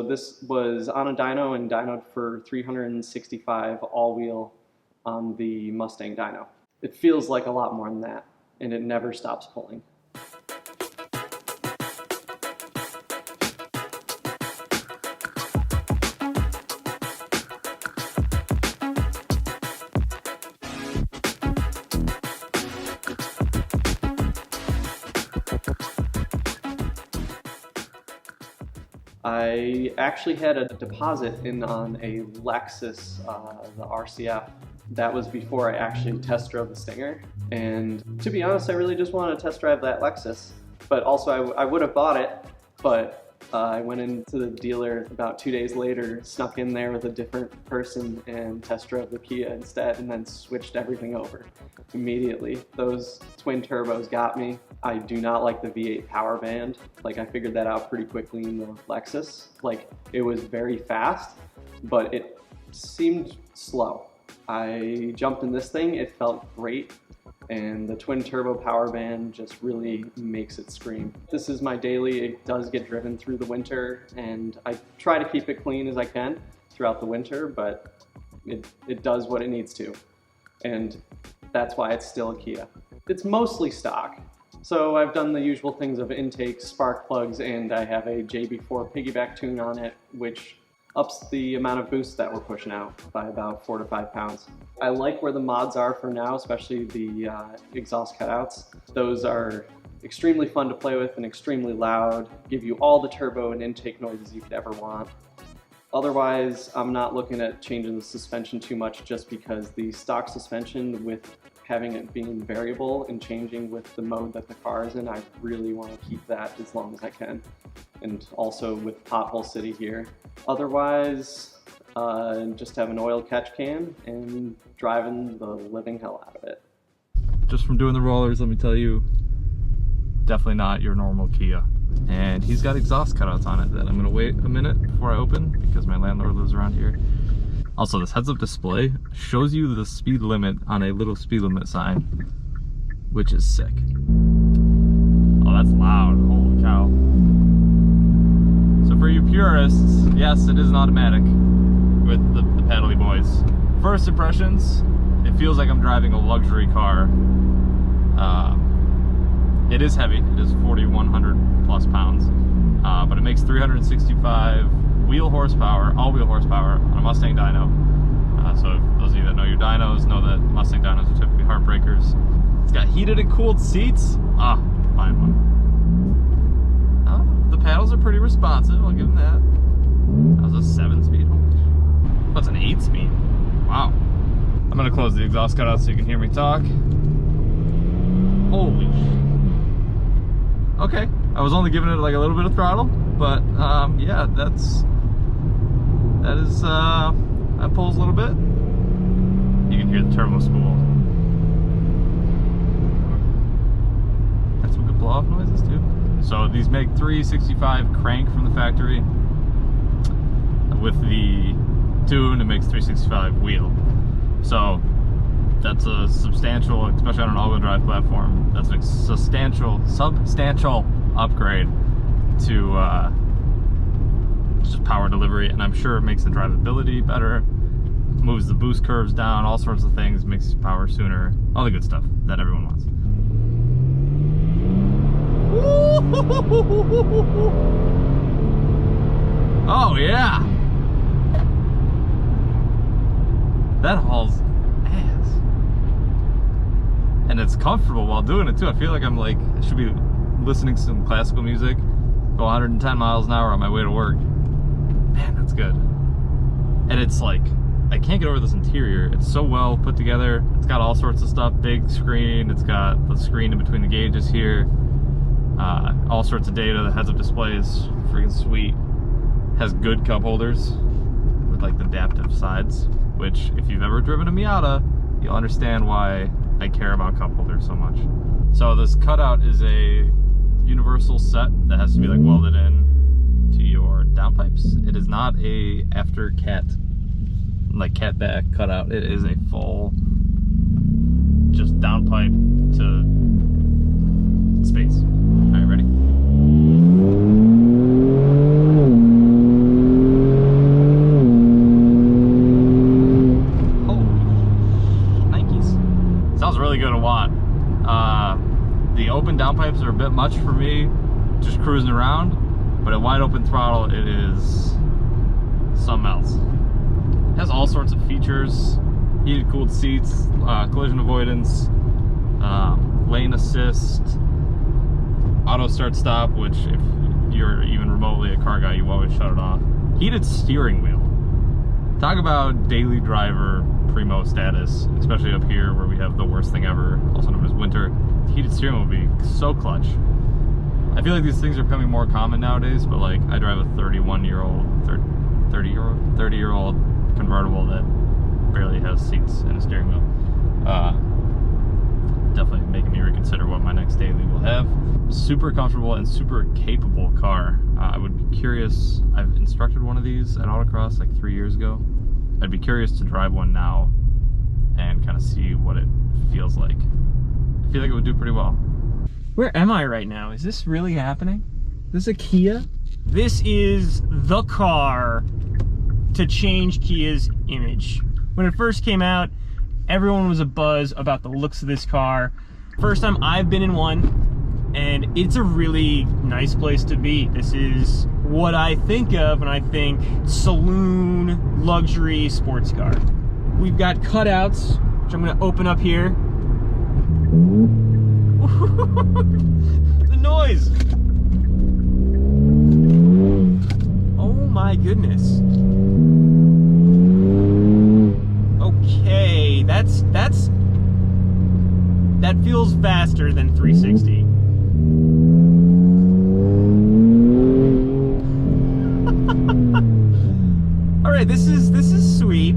this was on a dyno and dynoed for 365 all-wheel on the Mustang dyno. It feels like a lot more than that, and it never stops pulling. I actually had a deposit in on a Lexus, the RCF. That was before I actually test drove the Stinger. And to be honest, I really just wanted to test drive that Lexus. But also I would have bought it, but I went into the dealer about 2 days later, snuck in there with a different person and test drove the Kia instead, and then switched everything over immediately. Those twin turbos got me. I do not like the V8 power band. Like, I figured that out pretty quickly in the Lexus. Like, it was very fast, but it seemed slow. I jumped in this thing, it felt great, and the twin turbo power band just really makes it scream. This is my daily. It does get driven through the winter, and I try to keep it clean as I can throughout the winter, but it does what it needs to, and that's why it's still a Kia. It's mostly stock. So I've done the usual things of intake, spark plugs, and I have a JB4 piggyback tune on it, which ups the amount of boost that we're pushing out by about 4 to 5 pounds. I like where the mods are for now, especially the exhaust cutouts. Those are extremely fun to play with and extremely loud, give you all the turbo and intake noises you could ever want. Otherwise, I'm not looking at changing the suspension too much, just because the stock suspension, with having it being variable and changing with the mode that the car is in, I really want to keep that as long as I can. And also with Pothole City here. Otherwise, just have an oil catch can and driving the living hell out of it. Just from doing the rollers, let me tell you, definitely not your normal Kia. And he's got exhaust cutouts on it that I'm gonna wait a minute before I open, because my landlord lives around here. Also, this heads-up display shows you the speed limit on a little speed limit sign, which is sick. Oh, that's loud, holy cow. So for you purists, yes, it is an automatic with the paddly boys. First impressions, it feels like I'm driving a luxury car. It is heavy, it is 4,100 plus pounds, but it makes 365 wheel horsepower, all-wheel horsepower on a Mustang dyno. So if those of you that know your dynos know that Mustang dynos are typically heartbreakers. It's got heated and cooled seats. Fine one. The paddles are pretty responsive, I'll give them that. That was a 7-speed. What's an 8-speed? Wow. I'm gonna close the exhaust cutout so you can hear me talk. Holy shit. Okay, I was only giving it like a little bit of throttle, but yeah, that pulls a little bit. You can hear the turbo spool. Got some good blow off noises too. So these make 365 crank from the factory. With the tune, it makes 365 wheel. So that's a substantial, especially on an all-wheel drive platform, that's a substantial upgrade to just power delivery, and I'm sure it makes the drivability better, moves the boost curves down, all sorts of things, makes power sooner, all the good stuff that everyone wants. Oh yeah! That hauls ass. And it's comfortable while doing it too. I feel like I should be listening to some classical music, go 110 miles an hour on my way to work. Man, that's good. And it's like, I can't get over this interior. It's so well put together. It's got all sorts of stuff, big screen. It's got the screen in between the gauges here. All sorts of data. The heads-up display is freaking sweet. Has good cup holders with like the adaptive sides, which if you've ever driven a Miata, you'll understand why I care about cup holders so much. So this cutout is a universal set that has to be like welded in to your downpipes. It is not a after cat back cutout. It is a full just downpipe to space. All right, ready? Sounds really good to watt. The open downpipes are a bit much for me, just cruising around, but at wide open throttle, it is something else. It has all sorts of features: heated, cooled seats, collision avoidance, lane assist, auto start stop, which if you're even remotely a car guy, you always shut it off. Heated steering wheel. Talk about daily driver primo status, especially up here where we have the worst thing ever, also known as winter. Heated steering wheel would be so clutch. I feel like these things are becoming more common nowadays, but like I drive a 30-year-old convertible that barely has seats and a steering wheel. Definitely making me reconsider what my next daily will have. Super comfortable and super capable car. I would be curious, I've instructed one of these at autocross like 3 years ago. I'd be curious to drive one now and kind of see what it feels like. I feel like it would do pretty well. Where am I right now? Is this really happening? This is a Kia? This is the car to change Kia's image. When it first came out, everyone was abuzz about the looks of this car. First time I've been in one, and it's a really nice place to be. This is what I think of when I think saloon, luxury, sports car. We've got cutouts, which I'm gonna open up here. The noise! Oh my goodness. Okay, that feels faster than 360. All right, this is sweet.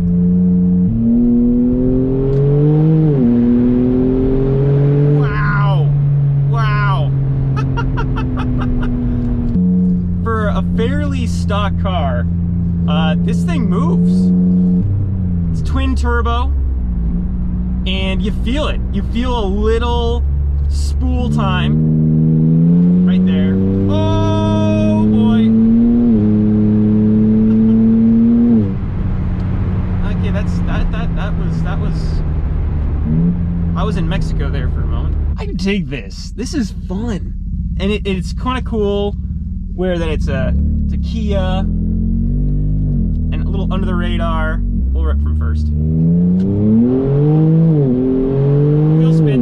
Wow. For a fairly stock car, this thing moves. It's twin turbo, and you feel it. You feel a little spool time right there. Oh boy. Okay, that was I was in Mexico there for a moment. I dig this. This is fun. And it's kind of cool where that it's a Kia and a little under the radar. Pull her up from first. Wheel spin.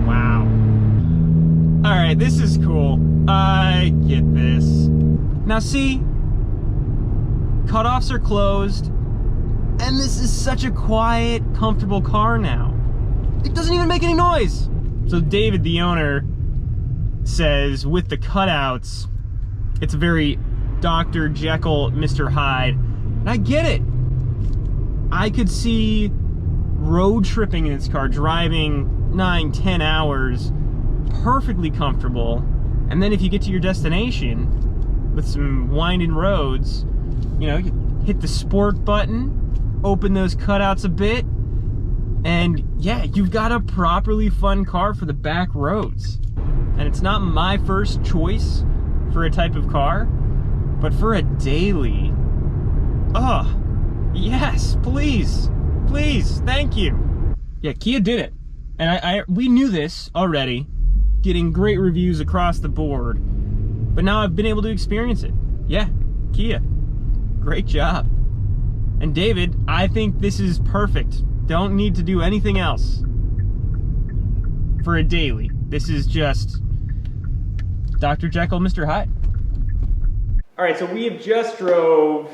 Wow. All right, this is cool. I get this. Now see, cutoffs are closed, and this is such a quiet, comfortable car now. It doesn't even make any noise. So David, the owner, says with the cutouts, it's a very Dr. Jekyll, Mr. Hyde. And I get it. I could see road tripping in this car, driving 9-10 hours, perfectly comfortable. And then if you get to your destination with some winding roads, you know, you hit the sport button, open those cutouts a bit, and yeah, you've got a properly fun car for the back roads. And it's not my first choice for a type of car, but for a daily, yes, please, thank you. Yeah, Kia did it. And we knew this already, getting great reviews across the board, but now I've been able to experience it. Yeah, Kia, great job. And David, I think this is perfect. Don't need to do anything else for a daily. This is just Dr. Jekyll, Mr. Hyde. All right, so we have just drove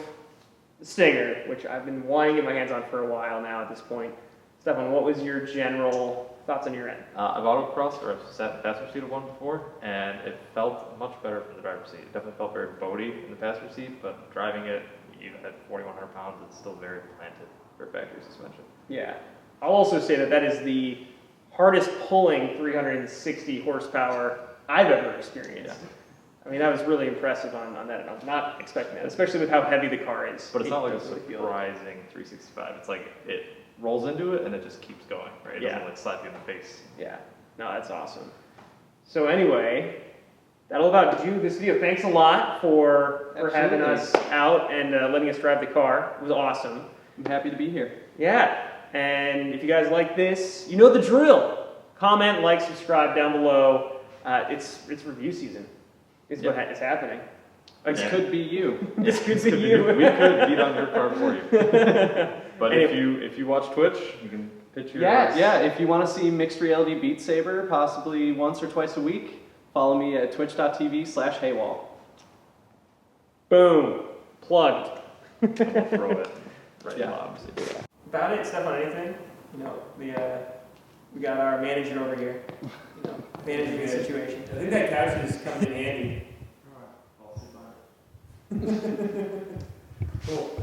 the Stinger, which I've been wanting to get my hands on for a while now at this point. Stefan, what was your general thoughts on your end? I've autocrossed or I've sat in the passenger seat of one before, and it felt much better from the driver's seat. It definitely felt very boaty in the passenger seat, but driving it, even at 4,100 pounds, it's still very planted for factory suspension. Yeah. I'll also say that is the hardest pulling 360 horsepower I've ever experienced. Yeah. I mean, that was really impressive on that, and I was not expecting that, especially with how heavy the car is. But it's not like a surprising 365. It's like it rolls into it and it just keeps going, right? It doesn't like slap you in the face. Yeah. No, that's awesome. So anyway, that'll about do this video. Thanks a lot for having Absolutely. us out and letting us drive the car. It was awesome. I'm happy to be here. Yeah, and if you guys like this, you know the drill. Comment, like, subscribe down below. It's review season. It's what it's happening. This could be you. This could be you. We could beat on your car for you. But if you watch Twitch, you can pitch your Yeah, if you want to see mixed reality Beat Saber, possibly once or twice a week, follow me at twitch.tv/haywall. Boom. Plugged. We'll throw it right Yeah. lobs. About it, Stefan, anything? You know, we got our manager over here. You know, managing the situation. I think that couch is coming in handy. Cool.